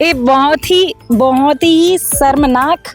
ये बहुत ही शर्मनाक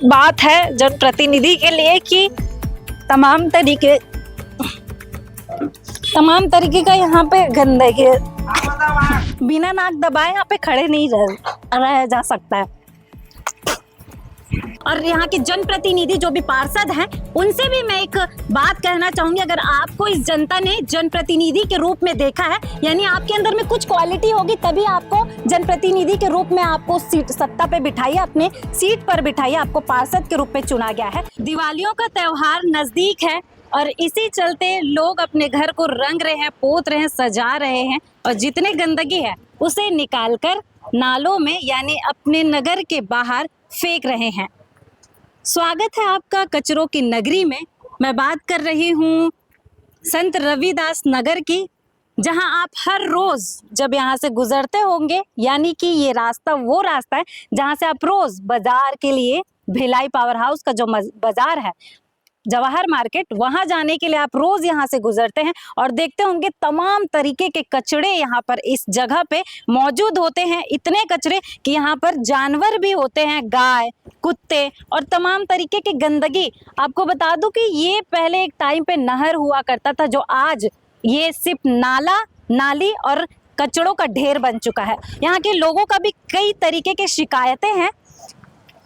बात है जनप्रतिनिधि के लिए कि तमाम तरीके का यहाँ पे गंदगी, बिना नाक दबाए यहाँ पे खड़े नहीं रह जा सकता है। और यहाँ के जनप्रतिनिधि जो भी पार्षद हैं उनसे भी मैं एक बात कहना चाहूंगी, अगर आपको इस जनता ने जनप्रतिनिधि के रूप में देखा है, यानी आपके अंदर में कुछ क्वालिटी होगी तभी आपको जनप्रतिनिधि के रूप में आपको सत्ता पे बिठाइए, अपने सीट पर बिठाइए, आपको पार्षद के रूप में चुना गया है। दिवालियों का त्योहार नजदीक है और इसी चलते लोग अपने घर को रंग रहे हैं, पोत रहे हैं, सजा रहे हैं और जितने गंदगी है उसे निकालकर नालों में यानी अपने नगर के बाहर फेंक रहे हैं। स्वागत है आपका कचरों की नगरी में। मैं बात कर रही हूँ संत रविदास नगर की, जहां आप हर रोज जब यहाँ से गुजरते होंगे, यानी कि ये रास्ता वो रास्ता है जहां से आप रोज बाजार के लिए भिलाई पावर हाउस का जो बाजार है जवाहर मार्केट, वहां जाने के लिए आप रोज यहाँ से गुजरते हैं और देखते होंगे तमाम तरीके के कचड़े यहाँ पर इस जगह पे मौजूद होते हैं। इतने कचरे कि यहाँ पर जानवर भी होते हैं, गाय, कुत्ते और तमाम तरीके की गंदगी। आपको बता दूं कि ये पहले एक टाइम पे नहर हुआ करता था, जो आज ये सिर्फ नाला, नाली और कचड़ों का ढेर बन चुका है। यहाँ के लोगों का भी कई तरीके की शिकायतें हैं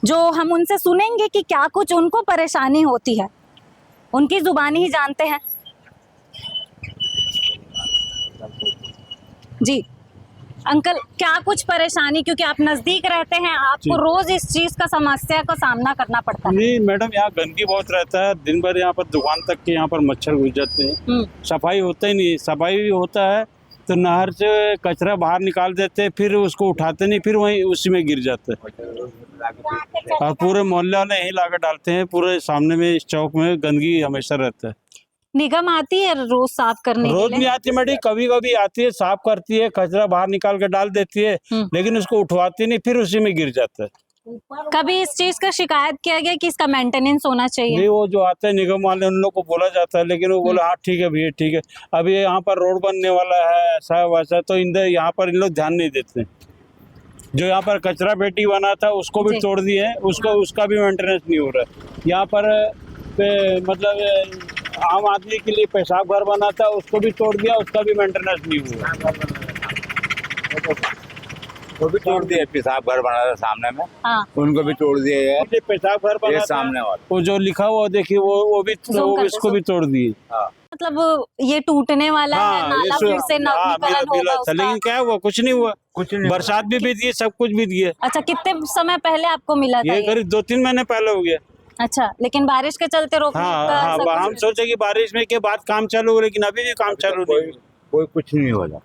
जो हम उनसे सुनेंगे कि क्या कुछ उनको परेशानी होती है, उनकी जुबानी ही जानते हैं। जी अंकल, क्या कुछ परेशानी, क्योंकि आप नजदीक रहते हैं, आपको रोज इस चीज का समस्या का सामना करना पड़ता है। नहीं मैडम, यहाँ गंदगी बहुत रहता है, दिन भर यहाँ पर दुकान तक के यहाँ पर मच्छर घुस जाते हैं। सफाई होता ही नहीं, सफाई भी होता है तो नहर से कचरा बाहर निकाल देते हैं, फिर उसको उठाते नहीं, फिर वहीं उसी में गिर जाते हैं और पूरे मोहल्ले वाले यही लाकर डालते हैं। पूरे सामने में इस चौक में गंदगी हमेशा रहता है। निगम आती है रोज साफ करने के लिए? रोज नहीं आती मैडम, कभी कभी आती है, साफ करती है, कचरा बाहर निकाल कर डाल देती है, लेकिन उसको उठवाती नहीं, फिर उसी में गिर जाता है। कभी इस चीज का शिकायत किया गया कि इसका मेंटेनेंस होना चाहिए? नहीं, वो जो आते हैं निगम वाले उन लोग को बोला जाता है, लेकिन वो बोला हाँ ठीक है भैया ठीक है, अभी यहाँ पर रोड बनने वाला है ऐसा वैसा, तो यहाँ पर इन लोग ध्यान नहीं देते। जो यहाँ पर कचरा पेटी बना था उसको भी तोड़ दिए हैं, उसका भी मेंटेनेंस नहीं हो रहा है। यहाँ पर मतलब आम आदमी के लिए पेशाब घर बना था, उसको भी तोड़ दिया, उसका भी मेंटेनेंस नहीं हुआ। वो भी तोड़ दिए, पेशाब घर बना था सामने में, हाँ। उनको भी तोड़ दिए है। पेशाब घर बना सामने वाला वो जो लिखा हुआ देखिए, वो भी इसको भी तोड़ दिए। मतलब ये टूटने वाला है, नाला फिर से नवीनीकरण होगा उसका। लेकिन क्या हुआ? कुछ नहीं हुआ, कुछ नहीं। बरसात भी बीत गई, सब कुछ बीत गया। अच्छा, कितने समय पहले आपको मिला था? ये करीब 2-3 महीने पहले हो गया। अच्छा, लेकिन बारिश के चलते रोकने का हाँ, हम सोचे कि बारिश में के बाद काम चालू हो, लेकिन अभी भी काम चालू नहीं। कोई कुछ नहीं हो रहा,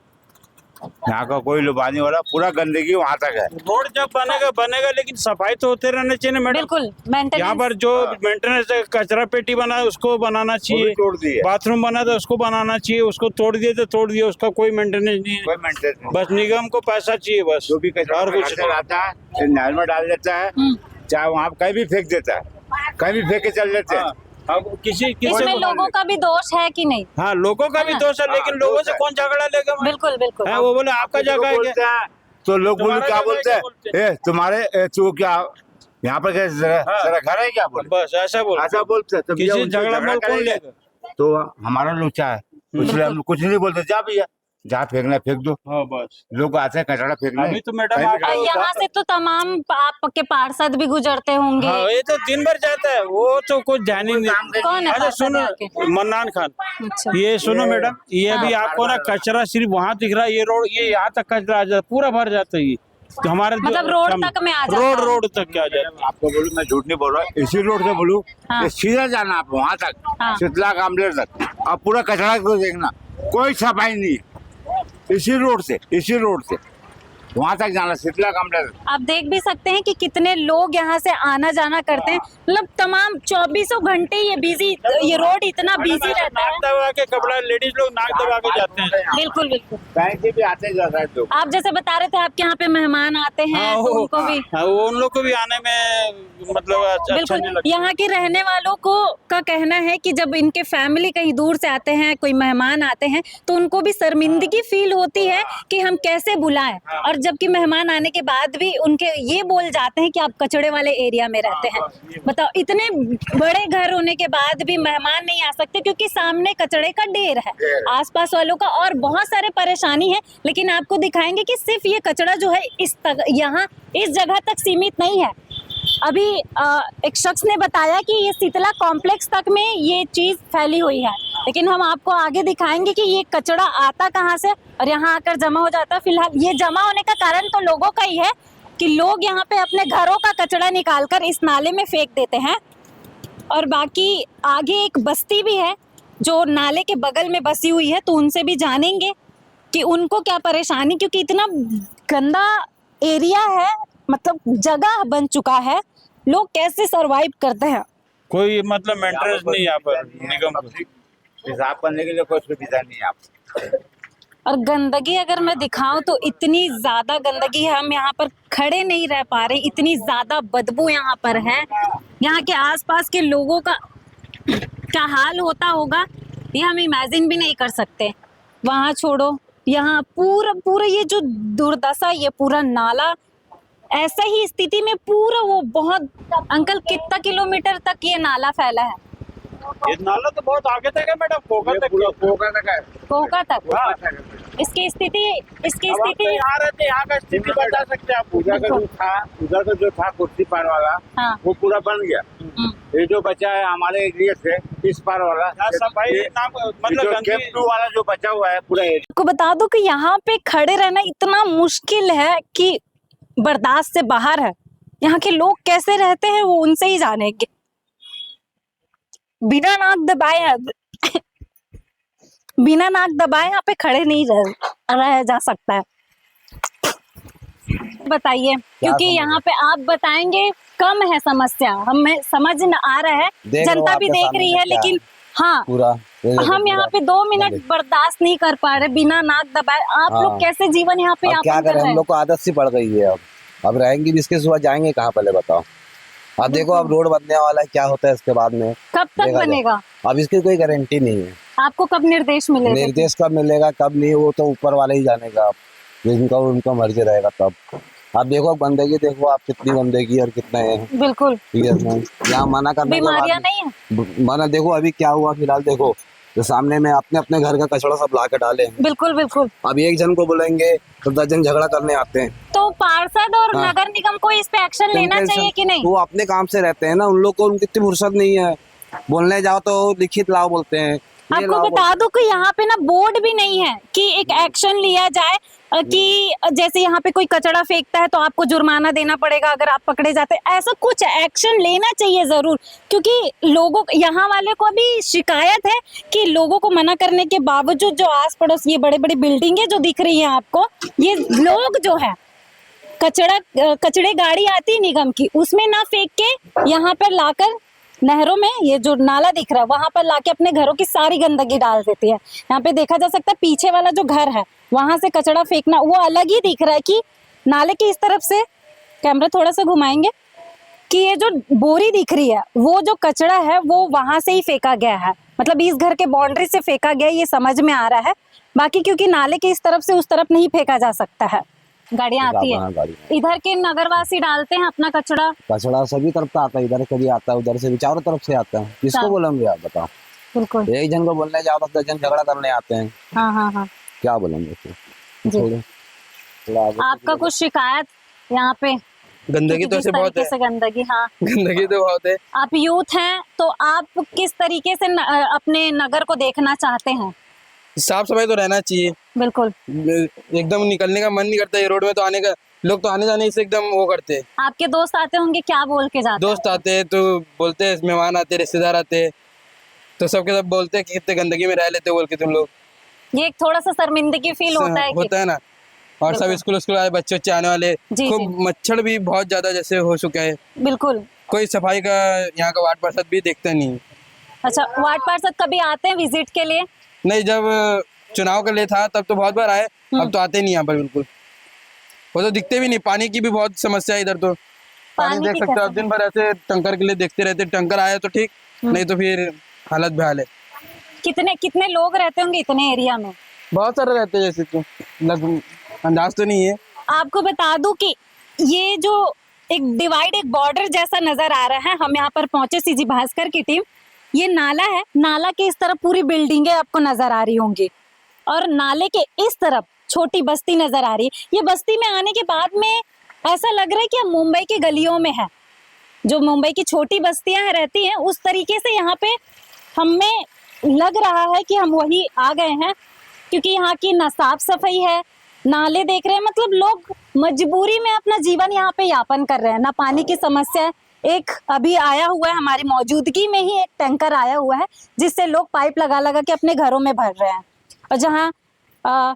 यहाँ का कोई लुभाने वाला, पूरा गंदगी वहाँ तक है। रोड जब बनेगा लेकिन सफाई तो होते रहना चाहिए ना मैडम। बिल्कुल, मेंटेनेंस। यहाँ पर जो मेंटेनेंस कचरा पेटी बना है उसको बनाना चाहिए, तोड़ दिए। बाथरूम बना था उसको बनाना चाहिए, उसको तोड़ दिए तो तोड़ दिए, उसका कोई मेंटेनेंस नहीं है। बस निगम को पैसा चाहिए बस, जो भी कचरा और कुछ आता है नहर में डाल देता है, चाहे वहाँ कहीं भी फेंक देता है, कहीं भी फेंक के चल देते हैं। अब किसी इसमें लोगों का भी दोष है कि नहीं? हाँ, लोगों का भी दोष है, लेकिन लोगों से कौन झगड़ा लेगा? बिल्कुल बिल्कुल। वो बोले आपका जगह है क्या? तो लोग बोले क्या बोलते हैं, तुम्हारे तू क्या यहाँ पर तेरा घर है क्या? बोले बस ऐसा बोलते हैं। किसी झगड़ा में कौन लेगा? तो हमारा लोचा है, इसलिए हम कुछ नहीं बोलते, जा भैया जहाँ फेंकना फेंक दो। हाँ बस, लोग आते हैं कचरा फेंकने। अभी तो मैडम यहाँ से तो तमाम आपके पार्षद भी गुजरते होंगे। हाँ, ये तो दिन भर जाता है, वो तो कुछ ध्यान ही नहीं। कौन है? अच्छा सुनो, मन्नान खान। अच्छा। ये सुनो मैडम, ये अभी आपको ना कचरा सिर्फ वहाँ दिख रहा है, ये रोड, ये यहाँ तक कचरा आ जाता, पूरा भर जाता है ये तो हमारे मतलब रोड तक में आ जाता है। रोड तक क्या जाता है? आपको बोलूं, मैं झूठ नहीं बोल रहा, इसी रोड से बोलूं, हाँ। सीधा जाना आप वहाँ तक, शीतला काम्प्लेक्स तक, अब पूरा कचरा को देखना, कोई सफाई नहीं, इसी रोड से वहाँ तक जाना, शीतला काम्प्लेक्स। आप देख भी सकते हैं कि कितने लोग यहाँ से आना जाना करते हैं, मतलब तमाम 24 घंटे ये रोड इतना बिजी रहता है। नाक दबा के कपड़ा, लेडीज लोग नाक दबा के जाते हैं। बिल्कुल बिल्कुल। बैंक भी आते जाते हैं लोग। आप जैसे बता रहे थे आपके यहाँ पे मेहमान आते हैं, तो उनको भी उन लोग को भी आने में मतलब अच्छा नहीं बिल्कुल। लगता। यहाँ के रहने वालों को का कहना है कि जब इनके फैमिली कहीं दूर से आते हैं, कोई मेहमान आते हैं, तो उनको भी शर्मिंदगी फील होती है कि हम कैसे बुलाएं, और जबकि मेहमान आने के बाद भी उनके ये बोल जाते हैं कि आप कचड़े वाले एरिया में रहते हैं। बताओ, इतने बड़े घर होने के बाद भी मेहमान नहीं आ सकते क्योंकि सामने कचड़े का ढेर है आसपास वालों का, और बहुत सारे परेशानी है। लेकिन आपको दिखाएंगे कि सिर्फ ये कचड़ा जो है यहाँ इस जगह तक सीमित नहीं है। अभी एक शख्स ने बताया कि ये शीतला कॉम्प्लेक्स तक में ये चीज फैली हुई है, लेकिन हम आपको आगे दिखाएंगे कि ये कचड़ा आता कहाँ से और यहाँ आकर जमा हो जाता है। फिलहाल ये जमा होने का कारण तो लोगों का ही है कि लोग यहाँ पे अपने घरों का कचड़ा निकालकर इस नाले में फेंक देते हैं। और बाकी आगे एक बस्ती भी है जो नाले के बगल में बसी हुई है, तो उनसे भी जानेंगे कि उनको क्या परेशानी, क्योंकि इतना गंदा एरिया है, मतलब जगह बन चुका है, लोग कैसे सरवाइव करते हैं। कोई मतलब मेंटेनेंस नहीं यहाँ पर निगम को। हिसाब करने के लिए कोई सुविधा नहीं है आप। और गंदगी अगर मैं दिखाऊं तो इतनी ज्यादा गंदगी है, हम यहाँ पर खड़े नहीं रह पा रहे, इतनी ज्यादा बदबू यहाँ पर है। यहाँ के आसपास के लोगों का क्या हाल होता होगा ये हम इमेजिन भी नहीं कर सकते। वहाँ छोड़ो, यहाँ पूरा ये जो दुर्दशा, ये पूरा नाला ऐसा ही स्थिति में पूरा वो बहुत, अंकल कितना किलोमीटर तक ये नाला फैला है? ये नाला तो बहुत आगे तक है मैडम, कोका तक है। कोका तक। हाँ। इसकी स्थिति यहाँ रहते, यहाँ का स्थिति बता सकते हैं आप? उधर का जो था कुर्सी पार वाला, हाँ। वो पूरा बन गया। ये जो बचा है हमारे एरिया से इस पार वाला, मतलब कैंप 2 वाला जो बचा हुआ है पूरा एरिया। आपको बता दूं कि यहाँ पे खड़े रहना इतना मुश्किल है कि बर्दाश्त से बाहर है। यहाँ के लोग कैसे रहते हैं वो उनसे ही जानेंगे। बिना नाक दबाए यहाँ पे खड़े नहीं रह जा सकता है। बताइए, क्योंकि यहाँ पे आप बताएंगे कम है समस्या, हमें समझ न आ रहा है, जनता भी देख रही है, लेकिन हाँ हम यहाँ पे 2 मिनट बर्दाश्त नहीं कर पा रहे बिना नाक दबाए। आप लोग कैसे जीवन यहाँ पे क्या करें, हम लोग को आदत सी पड़ गई है। अब रहेंगे भी इसके सिवा जाएंगे कहाँ, पहले बताओ। अब देखो, अब रोड बनने वाला है, क्या होता है इसके बाद में, कब तक बनेगा? अब इसकी कोई गारंटी नहीं है। आपको कब निर्देश मिलेगा? निर्देश कब मिलेगा कब नहीं, वो तो ऊपर वाले ही जानेगा। जिनका उनका मर्जी रहेगा तब। आप देखो गंदगी, देखो आप कितनी गंदगी और कितना है। बिल्कुल। यहाँ मना करने बीमारियां नहीं है। मना, देखो अभी क्या हुआ फिलहाल, देखो जो सामने में अपने घर का कचरा सब ला के डाले हैं। बिल्कुल बिल्कुल। अब एक जन को बोलेंगे तो 10 जन झगड़ा करने आते हैं। तो पार्षद और नगर निगम को इस पे एक्शन लेना चाहिए कि नहीं? वो अपने काम से रहते हैं ना, उन लोग को उनकी इतनी फुर्सत नहीं है। बोलने जाओ तो लिखित लाओ बोलते हैं। आपको बता दूं कि यहाँ पे ना बोर्ड भी नहीं है कि एक एक्शन लिया जाए कि जैसे यहाँ पे कोई कचरा फेंकता है तो आपको जुर्माना देना पड़ेगा अगर आप पकड़े जाते हैं। ऐसा कुछ एक्शन लेना चाहिए जरूर, क्योंकि लोगों, यहाँ वाले को भी शिकायत है कि लोगों को मना करने के बावजूद जो आस पड़ोस ये बड़े बड़ी बिल्डिंगें जो दिख रही हैं आपको, ये लोग जो है कचड़े गाड़ी आती है निगम की, उसमें ना फेंक के यहाँ पर लाकर नहरों में, ये जो नाला दिख रहा है वहां पर लाके अपने घरों की सारी गंदगी डाल देती है। यहाँ पे देखा जा सकता है पीछे वाला जो घर है वहां से कचड़ा फेंकना वो अलग ही दिख रहा है कि नाले की इस तरफ से, कैमरा थोड़ा सा घुमाएंगे, कि ये जो बोरी दिख रही है वो जो कचड़ा है वो वहां से ही फेंका गया है, मतलब इस घर के बाउंड्री से फेंका गया, ये समझ में आ रहा है। बाकी क्योंकि नाले के इस तरफ से उस तरफ नहीं फेंका जा सकता है, गाड़ियां आती है, इधर के नगरवासी डालते हैं अपना कचड़ा सभी तरफ का आता है, इधर से भी आता है, उधर से भी, चारों तरफ से आता है। किसको बोलेंगे आप बताओ? बिल्कुल। एक जन को बोलने जाओ तो 10 जन झगड़ा करने आते हैं। हाँ। क्या बोलेंगे? आपका कुछ शिकायत यहाँ पे? गंदगी तो ऐसे बहुत है। गंदगी, हाँ गंदगी तो बहुत है। आप यूथ हैं तो आप किस तरीके से अपने नगर को देखना चाहते हैं? साफ सफाई तो रहना चाहिए। बिल्कुल। एकदम निकलने का मन नहीं करता है रोड में, तो आने का लोग तो आने जाने से एकदम वो करते हैं। आपके दोस्त आते होंगे, क्या बोल के जाते? दोस्त आते हैं तो बोलते हैं, मेहमान आते, रिश्तेदार आते, तो सबके सब बोलते हैं कि कितने गंदगी में रह लेते बोल के तुम लोग। ये एक थोड़ा सा शर्मिंदगी फील होता है ना। और सब स्कूल आए बच्चे आने वाले, खूब मच्छर भी बहुत ज्यादा जैसे हो चुका है। बिल्कुल। कोई सफाई का यहाँ का वार्ड पार्षद भी देखता नहीं। अच्छा, वार्ड पार्षद कभी आते हैं विजिट के लिए? नहीं, जब चुनाव के लिए था तब तो बहुत बार आए, अब तो आते नहीं यहाँ पर बिल्कुल। वो तो दिखते भी नहीं। पानी की भी बहुत समस्या है इधर, तो पानी देख सकते हो आप, दिन भर ऐसे टंकर के लिए देखते रहते। टंकर आया तो ठीक, नहीं तो फिर हालत बेहाल है। कितने लोग रहते होंगे इतने एरिया में? बहुत सारे रहते हैं, जैसे तो अंदाज तो नहीं है, आपको बता दूं कि ये जो एक डिवाइड, एक बॉर्डर जैसा नजर आ रहा है, हम यहाँ पर पहुंचे सीजी भास्कर की टीम। ये नाला है, नाला के इस तरफ पूरी बिल्डिंगें आपको नजर आ रही होंगी और नाले के इस तरफ छोटी बस्ती नजर आ रही है। ये बस्ती में आने के बाद में ऐसा लग रहा है कि हम मुंबई की गलियों में है। जो मुंबई की छोटी बस्तियां रहती हैं उस तरीके से यहाँ पे हमें लग रहा है कि हम वही आ गए हैं, क्योंकि यहाँ की ना साफ सफाई है, नाले देख रहे हैं, मतलब लोग मजबूरी में अपना जीवन यहाँ पे यापन कर रहे हैं। ना पानी की समस्या है, एक अभी आया हुआ है, हमारी मौजूदगी में ही एक टैंकर आया हुआ है जिससे लोग पाइप लगा लगा के अपने घरों में भर रहे हैं। और जहाँ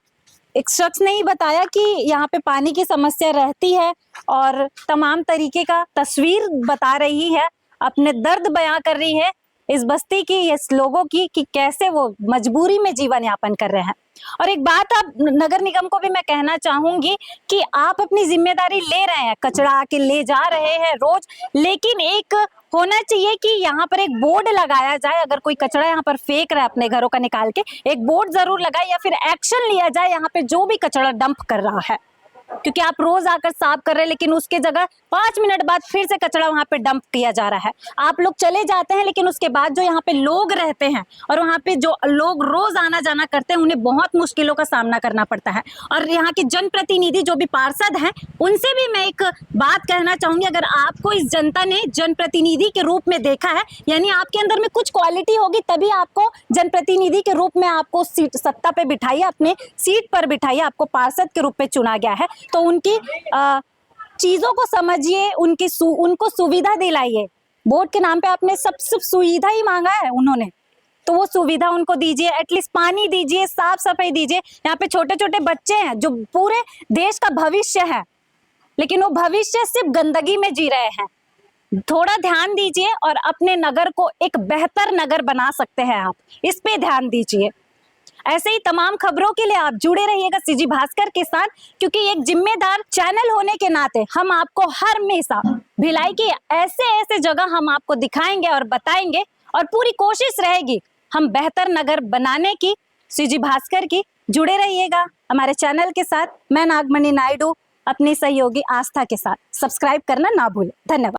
एक शख्स ने ही बताया कि यहाँ पे पानी की समस्या रहती है और तमाम तरीके का तस्वीर बता रही है, अपने दर्द बयां कर रही है इस बस्ती की, इस लोगों की, कि कैसे वो मजबूरी में जीवन यापन कर रहे हैं। और एक बात आप नगर निगम को भी मैं कहना चाहूंगी कि आप अपनी जिम्मेदारी ले रहे हैं, कचरा आके ले जा रहे हैं रोज, लेकिन एक होना चाहिए कि यहाँ पर एक बोर्ड लगाया जाए। अगर कोई कचरा यहाँ पर फेंक रहा है अपने घरों का निकाल के, एक बोर्ड जरूर लगाए या फिर एक्शन लिया जाए यहाँ पे जो भी कचरा डंप कर रहा है, क्योंकि आप रोज आकर साफ कर रहे हैं लेकिन उसके जगह 5 मिनट बाद फिर से कचरा वहां पे डंप किया जा रहा है। आप लोग चले जाते हैं लेकिन उसके बाद जो यहाँ पे लोग रहते हैं और वहां पे जो लोग रोज आना जाना करते हैं उन्हें बहुत मुश्किलों का सामना करना पड़ता है। और यहाँ के जनप्रतिनिधि जो भी पार्षद हैं उनसे भी मैं एक बात कहना चाहूंगी, अगर आपको इस जनता ने जनप्रतिनिधि के रूप में देखा है, यानी आपके अंदर में कुछ क्वालिटी होगी तभी आपको जनप्रतिनिधि के रूप में आपको सत्ता पे बिठाइए, अपने सीट पर बिठाइए, आपको पार्षद के रूप में चुना गया है, तो उनकी चीजों को समझिए, उनको सुविधा दिलाइए। वोट के नाम पे आपने सब सुविधा ही मांगा है उन्होंने, तो वो सुविधा उनको दीजिए, एटलीस्ट पानी दीजिए, साफ सफाई दीजिए। यहाँ पे छोटे छोटे बच्चे हैं जो पूरे देश का भविष्य है, लेकिन वो भविष्य सिर्फ गंदगी में जी रहे हैं। थोड़ा ध्यान दीजिए और अपने नगर को एक बेहतर नगर बना सकते हैं आप, इस पे ध्यान दीजिए। ऐसे ही तमाम खबरों के लिए आप जुड़े रहिएगा सीजी भास्कर के साथ, क्योंकि एक जिम्मेदार चैनल होने के नाते हम आपको हर हमेशा भिलाई की ऐसे ऐसे जगह हम आपको दिखाएंगे और बताएंगे, और पूरी कोशिश रहेगी हम बेहतर नगर बनाने की, सीजी भास्कर की। जुड़े रहिएगा हमारे चैनल के साथ। मैं नागमणि नायडू अपनी सहयोगी आस्था के साथ। सब्सक्राइब करना ना भूलें। धन्यवाद।